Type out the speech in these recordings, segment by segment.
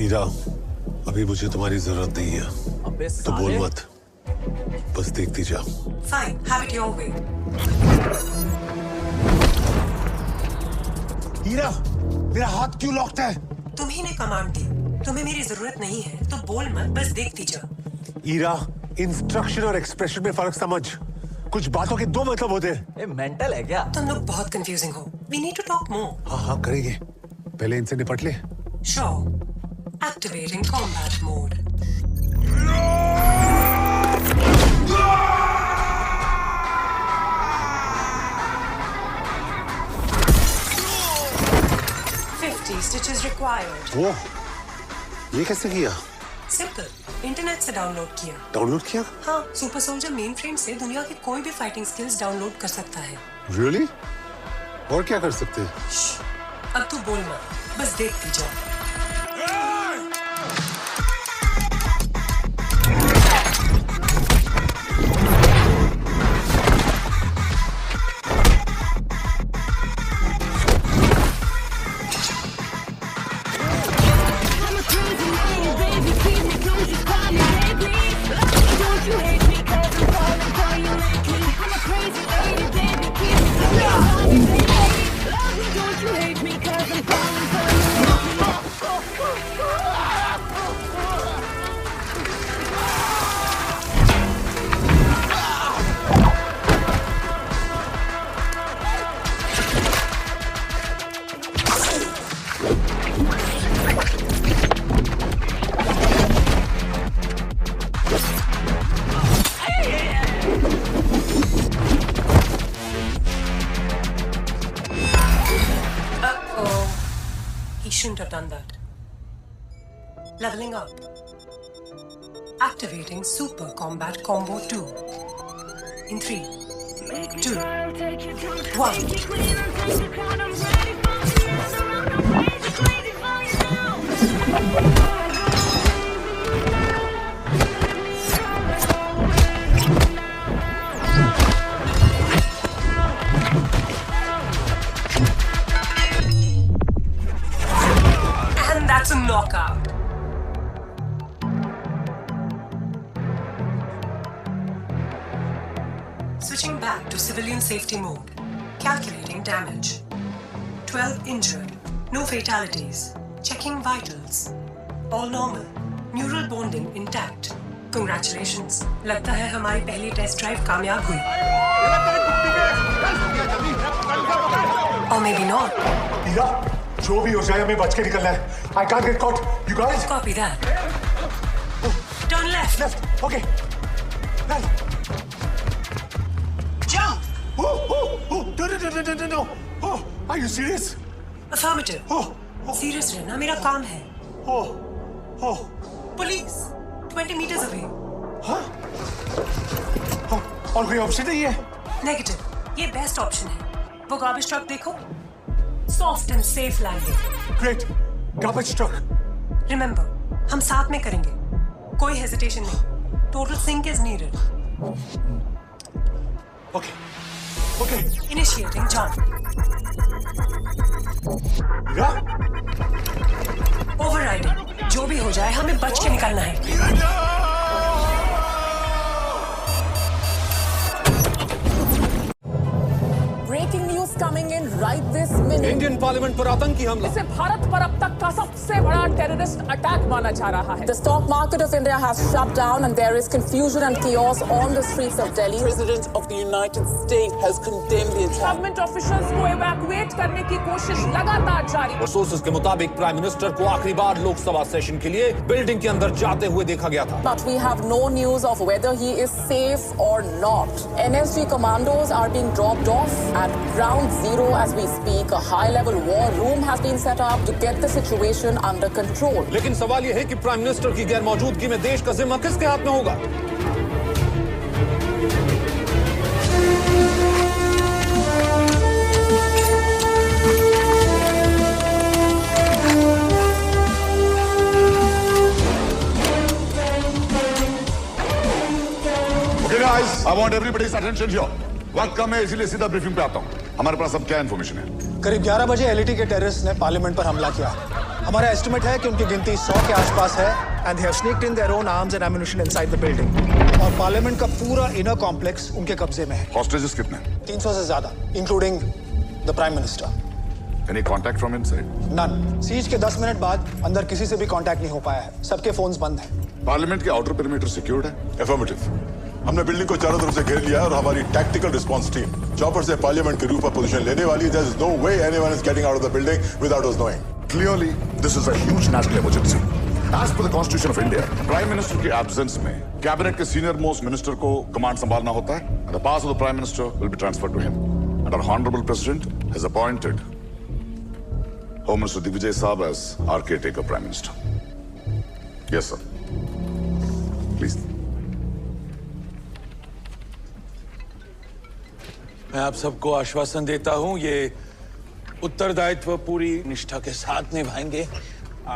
हीरा, अभी मुझे तुम्हारी जरूरत नहीं है। तो बोल मत, बस देखती जा। Fine, have it your way. हीरा, मेरा हाथ क्यों लॉक्ड है? तुम्ही ने कमांड दी। तुम्हें मेरी जरूरत नहीं है तो बोल मत, बस देखती जा। हीरा, इंस्ट्रक्शन और एक्सप्रेशन में फर्क समझ। कुछ बातों के दो मतलब होते हैं। मेंटल है क्या? तुम लोग बहुत कंफ्यूजिंग हो। We need to talk more. हाँ करेंगे, पहले इनसे निपट ले। Sure. Activating combat mode. Stitches required. वो ये कैसे किया? Simple. इंटरनेट से डाउनलोड किया। डाउनलोड किया? हाँ, सुपर सोल्जर मेन फ्रेम से दुनिया की कोई भी फाइटिंग स्किल्स डाउनलोड कर सकता है। Really? और क्या कर सकते हैं? अब तू बोल मत, बस देखती जा। He shouldn't have done that. Leveling up. Activating Super Combat Combo 2. In 3, 2, 1. That's a knockout. Switching back to civilian safety mode. Calculating damage. 12 injured. No fatalities. Checking vitals. All normal. Neural bonding intact. Congratulations. लगता है हमारी पहली test drive कामयाब हुई। Or maybe not. हीरा, जो भी हो जाए हमें बच के निकलना है। I can't get caught. You guys? Copy that. Turn left. Left. Okay. Left. Jump. Oh. No. Oh, are you serious? Affirmative. Oh. Serious रहना मेरा काम है। Oh. Police. 20 meters away. हाँ? और कोई ऑप्शन नहीं है? Negative. ये बेस्ट ऑप्शन है। वो garbage truck देखो। Soft and safe landing. Great. Garbage truck. Remember, हम साथ में करेंगे। कोई hesitation नहीं. Total sync is needed. Okay. Initiating jump. Heera? Overriding. जो भी हो जाए हमें बच के निकलना है। Breaking news coming in right this minute. Indian parliament पर आतंकी हमला। इसे भारत पर अब तक का सबसे बड़ा टेररिस्ट अटैक माना जा रहा है. The stock market of India has shut down and there is confusion and chaos on the streets of Delhi. The President of the United States has condemned the attack. Government officials को evacuate करने की कोशिश लगातार जारी. और sources के मुताबिक prime minister को आखिरी बार लोकसभा सेशन के लिए बिल्डिंग के अंदर जाते हुए देखा गया था. But we have no news of whether he is safe or not. NSG commandos are being dropped off at ground zero as we speak. A high-level war room has been set up to get the situation under control. लेकिन सवाल यह है कि prime minister की गैर मौजूदगी में देश का जिम्मा किसके हाथ में होगा? Okay guys, I want everybody's attention here. वक्त कम है इसीलिए सीधा ब्रीफिंग पे आता हूँ. हमारे पास अब क्या इन्फॉर्मेशन है? करीब 11 बजे एलईटी के टेररिस्ट ने पार्लियामेंट पर हमला किया. हमारा एस्टिमेट है कि उनकी गिनती 100 के आसपास है and they have sneaked in their own arms and ammunition inside the building. और पार्लियामेंट का पूरा इनर कॉम्प्लेक्स उनके कब्जे में है। हॉस्टेजेस कितने? 300 से ज्यादा, including the prime minister. Any contact from inside? None. Siege के 10 मिनट बाद अंदर किसी से भी कांटेक्ट नहीं हो पाया है। सबके फोन्स बंद हैं। पार्लियामेंट के आउटर पेरिमीटर सिक्योर्ड है? Affirmative. हमने बिल्डिंग को चारों तरफ से घेर लिया है और हमारी टैक्टिकल रिस्पांस टीम चॉपर से पार्लियामेंट के रूफ पर पोजीशन लेने वाली है। There is no way anyone is getting out of the building without us knowing. Clearly, this is a huge national emergency. As per the Constitution of India, Prime Minister के absence में cabinet के senior most minister को command संभालना होता है and the powers of the Prime Minister will be transferred to him. And our Honorable President has appointed Home Minister Digvijay Saab as our caretaker Prime Minister. Yes, sir. Please. मैं आप सबको आश्वासन देता हूं, ये उत्तरदायित्व पूरी निष्ठा के साथ निभाएंगे।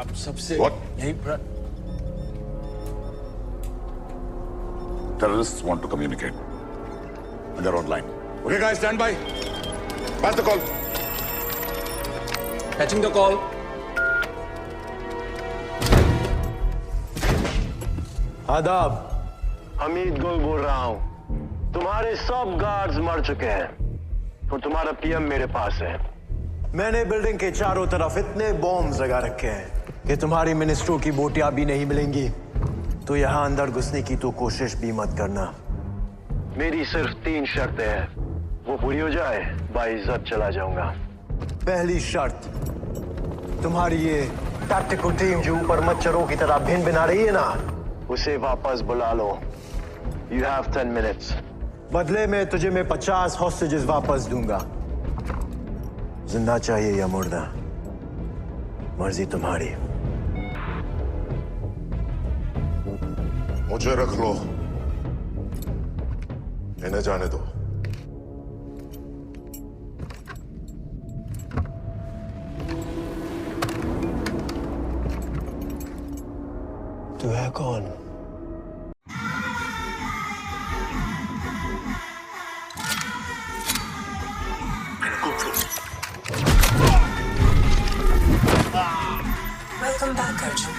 आप सबसे What? यही Terrorists want to communicate. And they're online. Okay, guys, stand by. Pass the call. Catching the call. आदाब, हमीद गुल बोल रहा हूं। तुम्हारे सब गार्ड्स मर चुके हैं और तुम्हारा पीएम मेरे पास है। मैंने बिल्डिंग के चारों तरफ इतने बॉम्ब्स लगा रखे हैं कि तुम्हारी मिनिस्ट्रों की बोटियां भी नहीं मिलेंगी। तो यहां अंदर घुसने की तो कोशिश भी मत करना। मेरी सिर्फ 3 शर्तें हैं, वो पूरी हो जाए बाइज्जत चला जाऊंगा। पहली शर्त, तुम्हारी ये टैक्टिकल टीम जो ऊपर मच्छरों की तरह भिन भिना रही है ना, उसे वापस बुला लो। You have 10 minutes. बदले में तुझे मैं 50 हॉस्टेजेस वापस दूंगा। जिंदा चाहिए या मुर्दा, मर्जी तुम्हारी। मुझे रख लो, इन्हें जाने दो। तू है कौन? Welcome back, Arjun.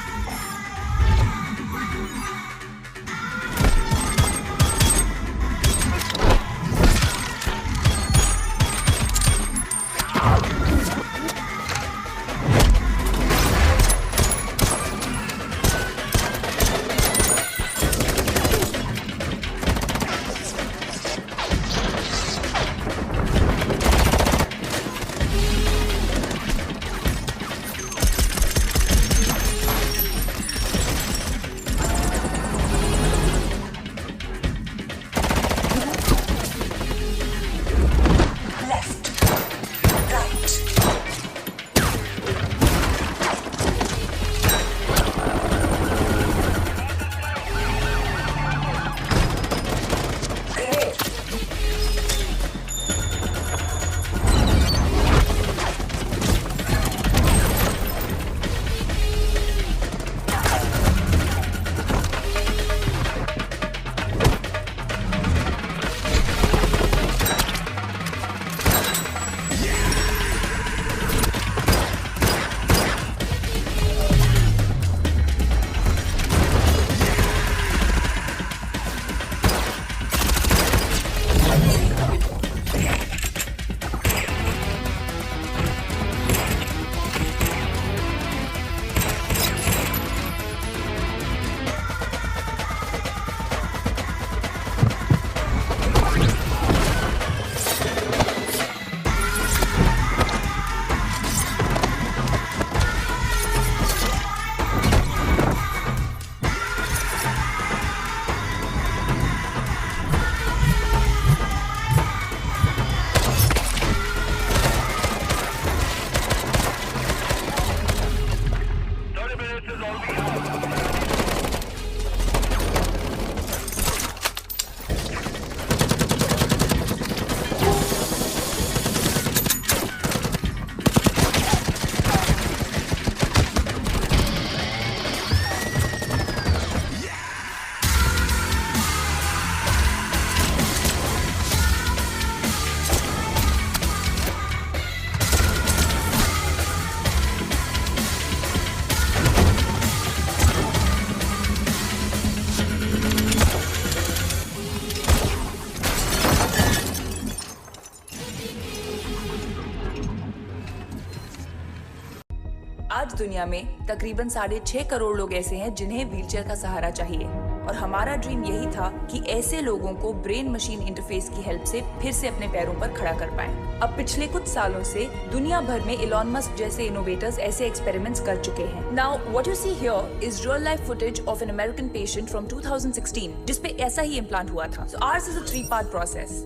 दुनिया में तकरीबन 6.5 करोड़ लोग ऐसे हैं जिन्हें व्हीलचेयर का सहारा चाहिए, और हमारा ड्रीम यही था कि ऐसे लोगों को ब्रेन मशीन इंटरफेस की हेल्प से फिर से अपने पैरों पर खड़ा कर पाएं। अब पिछले कुछ सालों से दुनिया भर में इलॉन मस्क जैसे इनोवेटर्स ऐसे एक्सपेरिमेंट्स कर चुके हैं। Now what you see here is real life footage of an American patient from 2016 जिसपे ऐसा ही इम्प्लांट हुआ था। So ours is a 3-part process.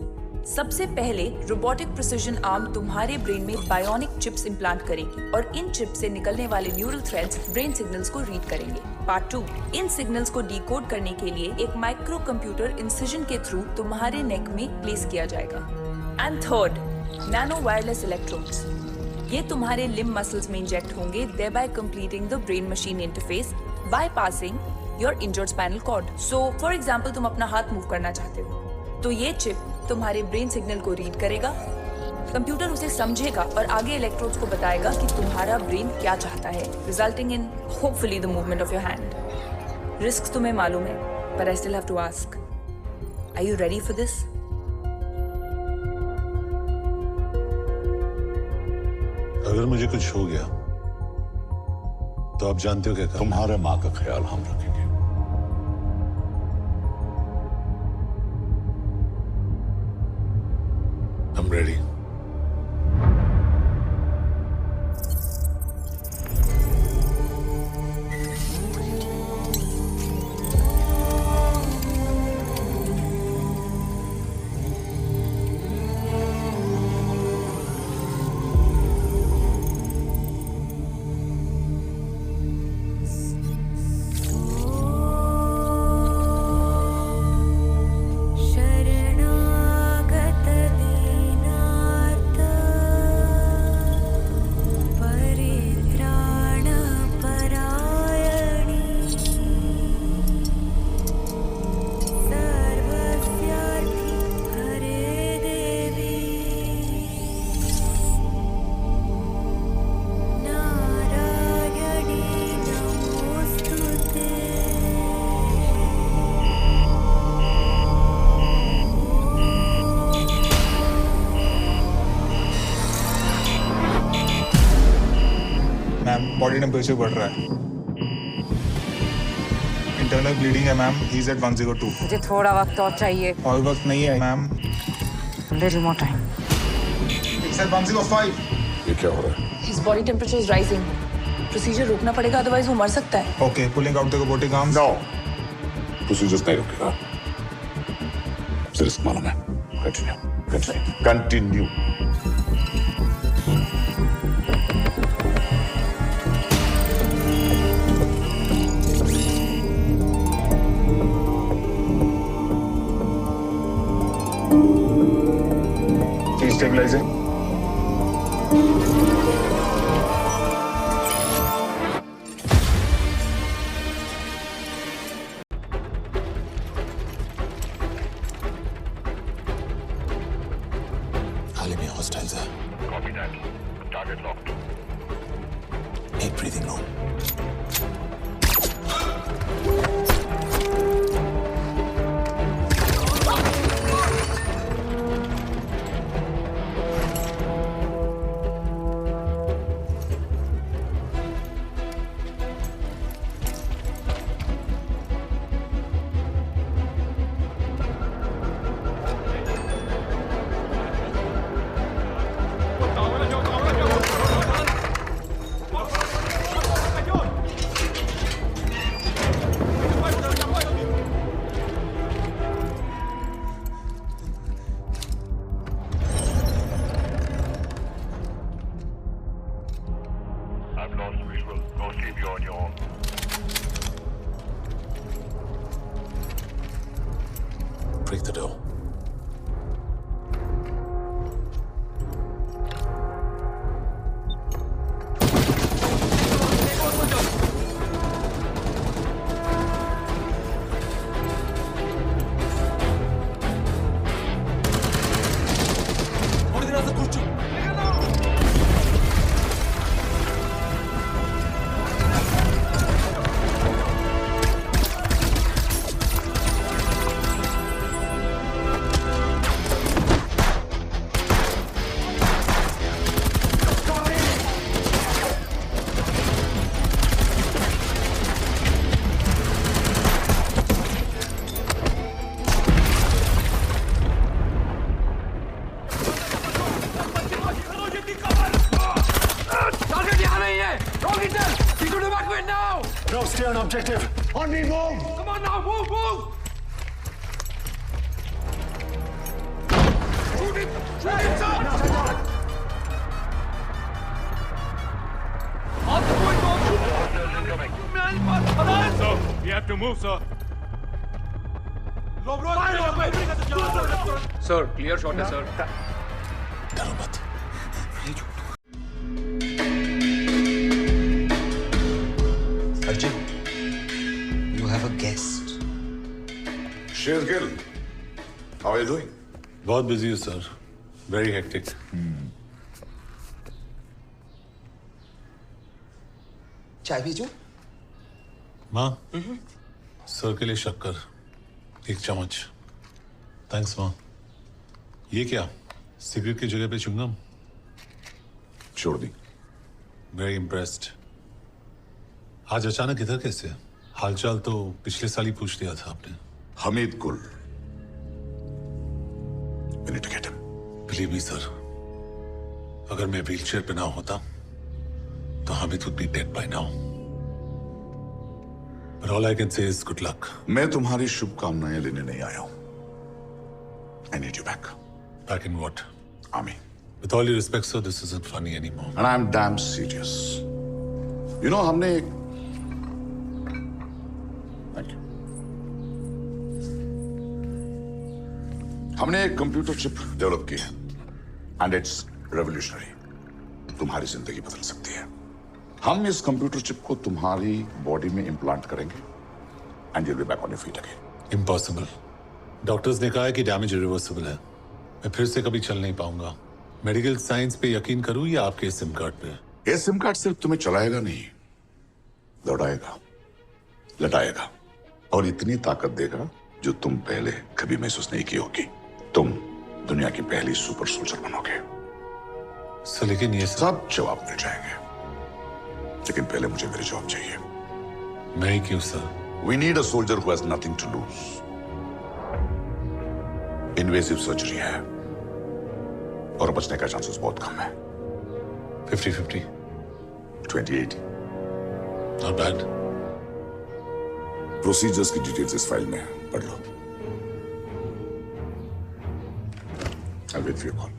सबसे पहले रोबोटिक प्रिसिजन आर्म तुम्हारे ब्रेन में बायोनिक चिप्स इम्प्लांट करेगी और इन चिप्स से निकलने वाले न्यूरल थ्रेड्स ब्रेन सिग्नल्स को रीड करेंगे। पार्ट 2, इन सिग्नल्स को डिकोड करने के लिए एक माइक्रो कंप्यूटर इंसिजन के थ्रू तुम्हारे नेक में प्लेस किया जाएगा। And third, nano wireless electrodes. ये तुम्हारे लिम्ब मसल्स में इंजेक्ट होंगे, thereby completing the brain machine interface bypassing your injured spinal cord. So, for example, तुम अपना हाथ मूव करना चाहते हो, तो ये चिप तुम्हारे ब्रेन सिग्नल को रीड करेगा, कंप्यूटर उसे समझेगा और आगे इलेक्ट्रोड्स को बताएगा कि तुम्हारा ब्रेन क्या चाहता है, resulting in hopefully the movement of your hand. Risk तुम्हें मालूम है, but I still have to ask, are you ready for this? अगर मुझे कुछ हो गया तो आप जानते हो क्या करना? तुम्हारे माँ का ख्याल हम रखेंगे। I'm ready. बॉडी टेम्परेचर बढ़ रहा है, इंटरनल ब्लीडिंग है मैम, ही इज एट 102। मुझे थोड़ा वक्त और चाहिए। और वक्त नहीं है ma'am, little more time. It's at 105। ये क्या हो रहा है? His body temperature is rising. Procedure रोकना पड़ेगा, अदरवाइज वो मर सकता है। Okay, pulling out the robotic arms. No, procedure नहीं रुकेगा। रिस्क मालूम है। कंटिन्यू। Stabilizing. हाल में हॉस्टाइल्स है। Copy that. Target locked. एक breathing room. I've lost visual. Go sleep, you're on your own. Break the door. Stay on objective. On me, move. Come on now, move, move. Shoot it, sir. On the point, don't shoot. Sir, we have to move, sir. Sir, clear shot है, sir. डरो मत। Arjun, you have a guest. Shergill, how are you doing? बहुत busy हूँ sir, very hectic. चाय पीजूं? माँ, sir के लिए शक्कर, 1 चम्मच. थैंक्स माँ. ये क्या? सिगरेट की जगह पे च्युइंगम? छोड़ दी. Very impressed. आज अचानक इधर कैसे? हालचाल तो पिछले साल ही पूछ लिया था आपने. Hamid Gul. We need to get him. Believe me, sir. अगर मैं व्हीलचेयर पे ना होता, तो Hamid would be dead by now. But all I can say is good luck. मैं तुम्हारी शुभकामनाएं लेने नहीं आया हूं. I need you back. Back in what? Army. With all due respect, sir, this isn't funny anymore. And I'm damn serious. You know, हमने एक... Thank you. हमने एक कंप्यूटर चिप डेवलप की है. And it's revolutionary. तुम्हारी जिंदगी बदल सकती है. हम इस कंप्यूटर चिप को तुम्हारी बॉडी में इम्प्लांट करेंगे. And you'll be back on your feet again. Impossible. Doctors ने कहा है कि डैमेज इरिवर्सिबल है. मैं फिर से कभी चल नहीं पाऊंगा. मेडिकल साइंस पे यकीन करूं या आपके सिम कार्ड पे? ये सिम कार्ड सिर्फ तुम्हें चलाएगा नहीं, दौड़ाएगा, लटाएगा और इतनी ताकत देगा जो तुम पहले कभी महसूस नहीं की होगी. तुम दुनिया की पहली सुपर सोल्जर बनोगे. सर लेकिन ये सब जवाब मिल जाएंगे, लेकिन पहले मुझे मेरी जॉब चाहिए. मैं ही क्यों sir? We need a soldier who has nothing to lose. Invasive surgery है और बचने का चांसेस बहुत कम है. 50-50. 20-80. Not bad. प्रोसीजर्स की डिटेल्स इस फाइल में पढ़ लो. I'll wait for your call.